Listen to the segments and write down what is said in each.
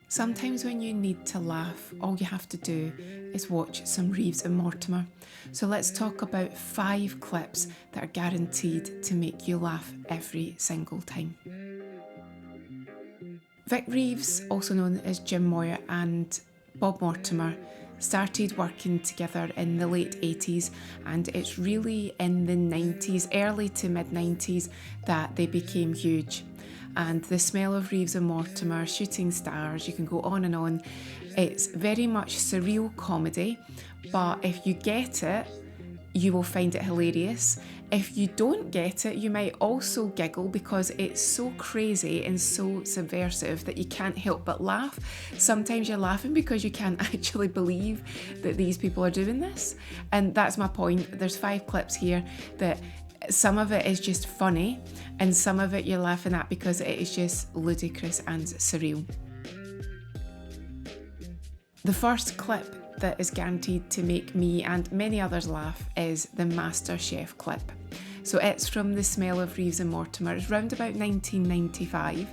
Sometimes when you need to laugh, all you have to do is watch some Reeves and Mortimer. So let's talk about 5 clips that are guaranteed to make you laugh every single time. Vic Reeves, also known as Jim Moyer, and Bob Mortimer started working together in the late 80s, and it's really in the 90s, early to mid 90s, that they became huge. And The Smell of Reeves and Mortimer, Shooting Stars, you can go on and on. It's very much surreal comedy, but if you get it, you will find it hilarious. If you don't get it, you might also giggle because it's so crazy and so subversive that you can't help but laugh. Sometimes you're laughing because you can't actually believe that these people are doing this. And that's my point. There's 5 clips here that some of it is just funny and some of it you're laughing at because it is just ludicrous and surreal. The first clip that is guaranteed to make me and many others laugh is the Masterchef clip. So it's from The Smell of Reeves and Mortimer. It's round about 1995,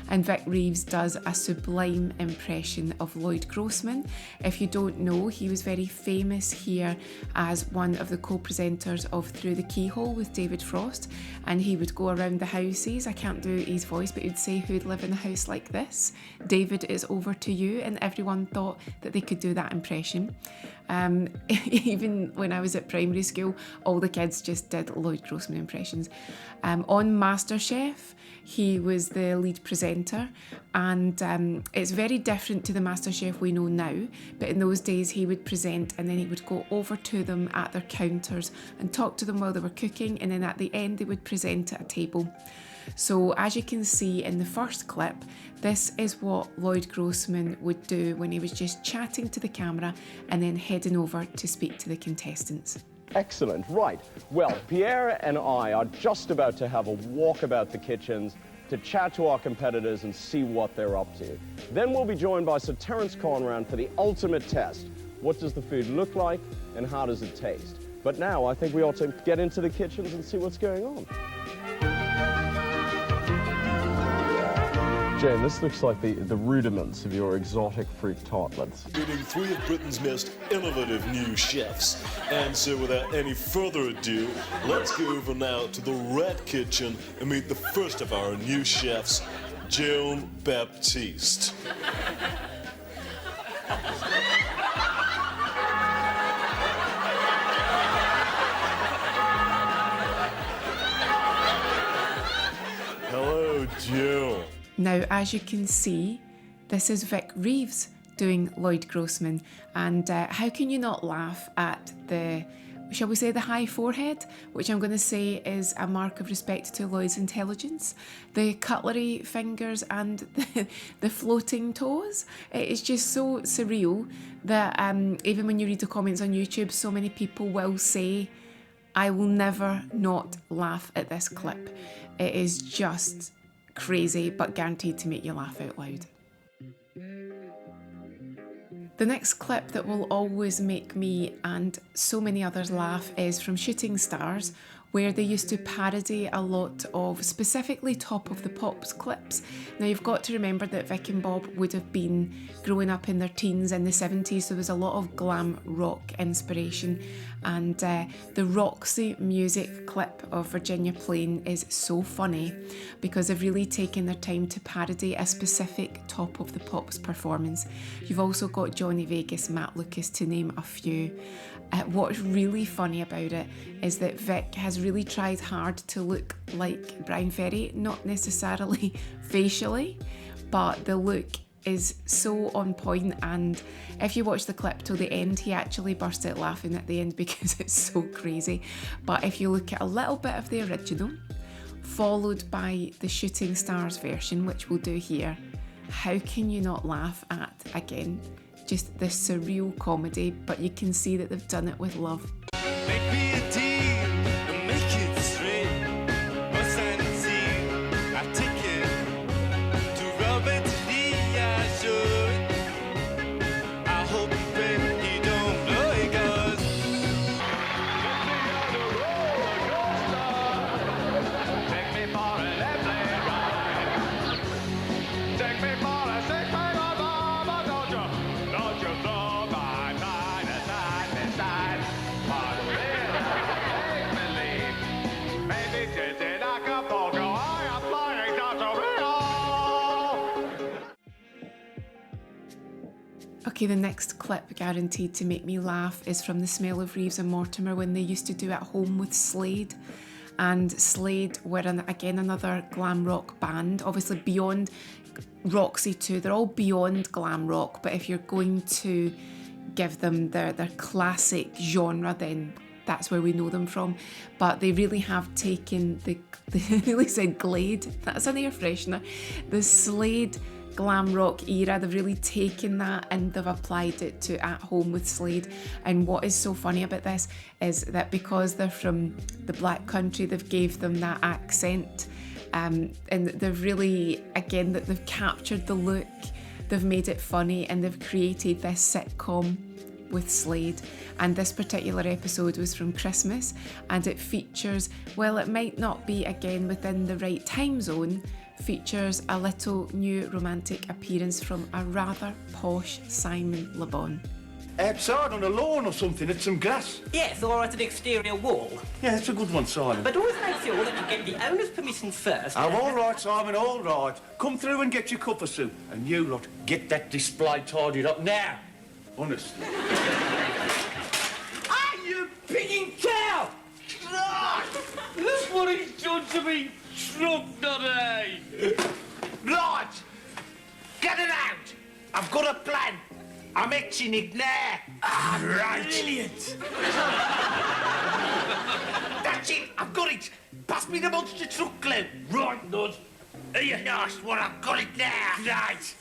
and Vic Reeves does a sublime impression of Lloyd Grossman. If you don't know, he was very famous here as one of the co-presenters of Through the Keyhole with David Frost, and he would go around the houses. I can't do his voice, but he'd say, "Who'd live in a house like this? David, it's over to you," and everyone thought that they could do that impression. Even when I was at primary school, all the kids just did Lloyd Grossman impressions. On Masterchef, he was the lead presenter, and it's very different to the Masterchef we know now, but in those days he would present and then he would go over to them at their counters and talk to them while they were cooking, and then at the end they would present at a table. So as you can see in the first clip, this is what Lloyd Grossman would do when he was just chatting to the camera and then heading over to speak to the contestants. Excellent, right. Well, Pierre and I are just about to have a walk about the kitchens to chat to our competitors and see what they're up to. Then we'll be joined by Sir Terence Conran for the ultimate test. What does the food look like and how does it taste? But now I think we ought to get into the kitchens and see what's going on. Jane, this looks like the rudiments of your exotic fruit tartlets. Meeting 3 of Britain's most innovative new chefs. And so without any further ado, let's go over now to the Red Kitchen and meet the first of our new chefs, Joan Baptiste. Hello, Joan. Now, as you can see, this is Vic Reeves doing Lloyd Grossman, and how can you not laugh at the, shall we say, the high forehead, which I'm going to say is a mark of respect to Lloyd's intelligence, the cutlery fingers and the floating toes. It is just so surreal that even when you read the comments on YouTube, so many people will say, "I will never not laugh at this clip." It is just crazy, but guaranteed to make you laugh out loud. The next clip that will always make me and so many others laugh is from Shooting Stars, where they used to parody a lot of specifically Top of the Pops clips. Now you've got to remember that Vic and Bob would have been growing up in their teens in the 70s, so there was a lot of glam rock inspiration, and the Roxy music clip of Virginia Plain is so funny because they've really taken their time to parody a specific Top of the Pops performance. You've also got Johnny Vegas, Matt Lucas, to name a few. What's really funny about it is that Vic has really tried hard to look like Brian Ferry, not necessarily facially, but the look is so on point, and if you watch the clip till the end, he actually burst out laughing at the end because it's so crazy. But if you look at a little bit of the original, followed by the Shooting Stars version, which we'll do here, how can you not laugh at, again, just this surreal comedy, but you can see that they've done it with love. Make me a deal and make it straight. Or sign and seal, I take it. To Robert Lee, I should. I hope and pray he don't blow it, 'cause take me for a left leg ride. Take me for a sick man of all. Okay, the next clip guaranteed to make me laugh is from The Smell of Reeves and Mortimer when they used to do At Home with Slade. And Slade were, again, another glam rock band, obviously beyond Roxy too. They're all beyond glam rock, but if you're going to give them their classic genre, then that's where we know them from. But they really have taken they really said Glade, that's an air freshener, the Slade glam rock era. They've really taken that and they've applied it to At Home with Slade. And what is so funny about this is that because they're from the Black Country, they've gave them that accent, and they've really, again, that they've captured the look, they've made it funny, and they've created this sitcom with Slade. And this particular episode was from Christmas, and it features, well, it might not be again within the right time zone, features a little new romantic appearance from a rather posh Simon Le Bon. Outside on a lawn or something, at some grass. Yes, or at an exterior wall. Yeah, it's a good one, Simon. But always make sure that you get the owner's permission first. Oh, all right, Simon, all right. Come through and get your cup of soup. And you lot, get that display tidied up now. Honestly. Ah, you pigging cow! Right! Look what he's done to me, shrub nutty! Right! Get it out! I've got a plan. I'm etching it now. Ah, right. Brilliant. That's it. I've got it. Pass me the monster truck glue. Right, Nud. Here you are, what I've got it now. Right.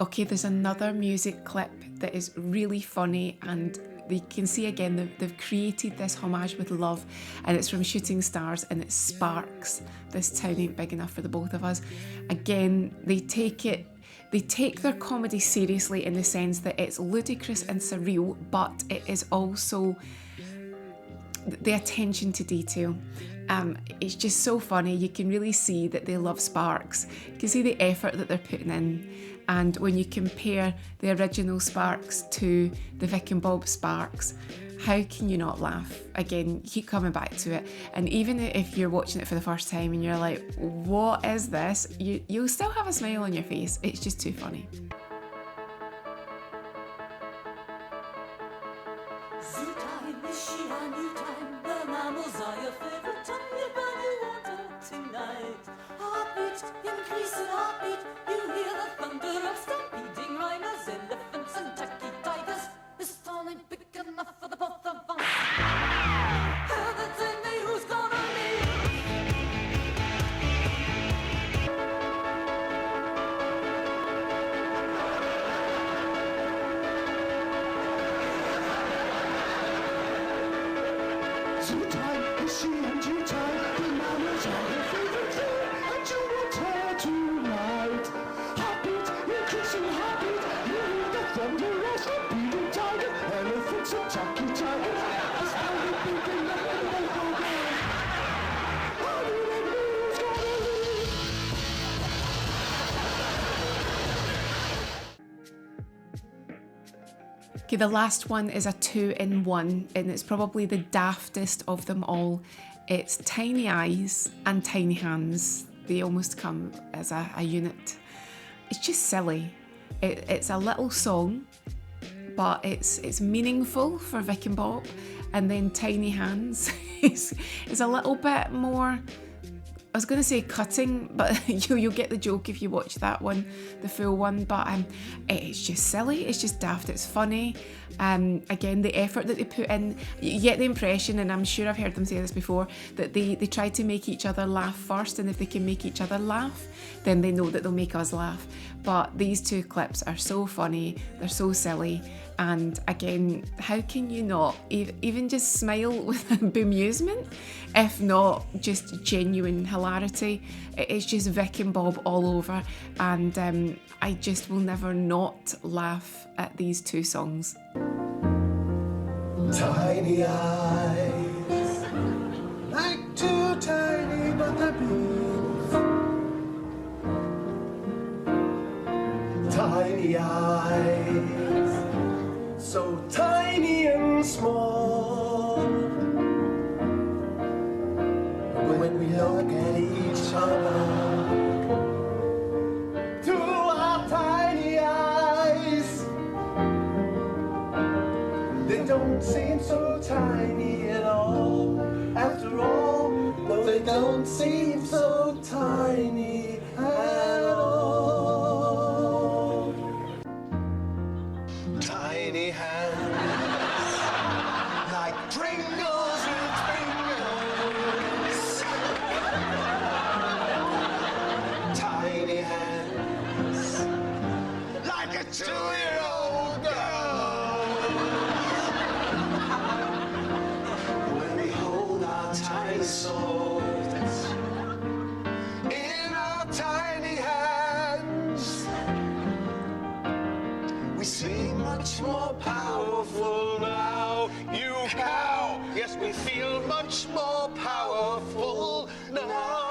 Okay, there's another music clip that is really funny, and you can see again they've created this homage with love, and it's from Shooting Stars, and it's Sparks. This town ain't big enough for the both of us. Again, they take their comedy seriously in the sense that it's ludicrous and surreal, but it is also the attention to detail. It's just so funny. You can really see that they love Sparks. You can see the effort that they're putting in. And when you compare the original Sparks to the Vic and Bob Sparks, how can you not laugh? Again, keep coming back to it. And even if you're watching it for the first time and you're like, what is this? You'll still have a smile on your face. It's just too funny. Okay, the last one is a 2-in-1, and it's probably the daftest of them all. It's tiny eyes and tiny hands. They almost come as a unit. It's just silly. It's a little song, but it's meaningful for Vic and Bob. And then Tiny Hands is a little bit more, I was going to say cutting, but you'll get the joke if you watch that one, the full one. But it's just silly, it's just daft, it's funny. Again, the effort that they put in, you get the impression, and I'm sure I've heard them say this before, that they try to make each other laugh first, and if they can make each other laugh, then they know that they'll make us laugh. But these two clips are so funny, they're so silly, and again, how can you not even just smile with bemusement, if not just genuine hilarity? It's just Vic and Bob all over, and I just will never not laugh at these two songs. Tiny eyes, like two tiny butterbeans. Tiny eyes, so tiny and small. When we look at each other through our tiny seem so tiny at all. Tiny hands, like Pringles with fingers. Tiny hands, like a 2-year-old girl. When we hold our tiny souls in our tiny hands, we seem much more powerful now, you cow. Yes, we feel much more powerful now.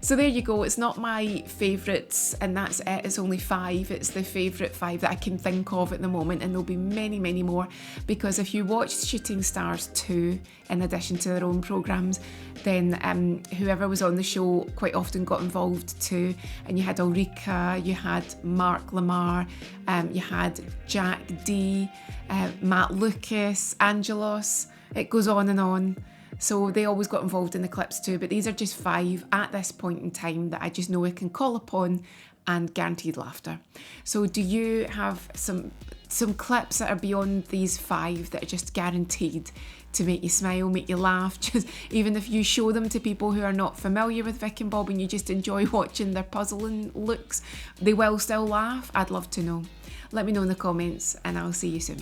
So there you go, it's not my favourites, and that's it, it's only 5. It's the favourite 5 that I can think of at the moment, and there'll be many, many more, because if you watched Shooting Stars 2 in addition to their own programmes, then whoever was on the show quite often got involved too, and you had Ulrika, you had Mark Lamar, you had Jack D, Matt Lucas, Angelos, it goes on and on. So they always got involved in the clips too, but these are just 5 at this point in time that I just know I can call upon and guaranteed laughter. So do you have some clips that are beyond these 5 that are just guaranteed to make you smile, make you laugh, just even if you show them to people who are not familiar with Vic and Bob and you just enjoy watching their puzzling looks, they will still laugh? I'd love to know. Let me know in the comments and I'll see you soon.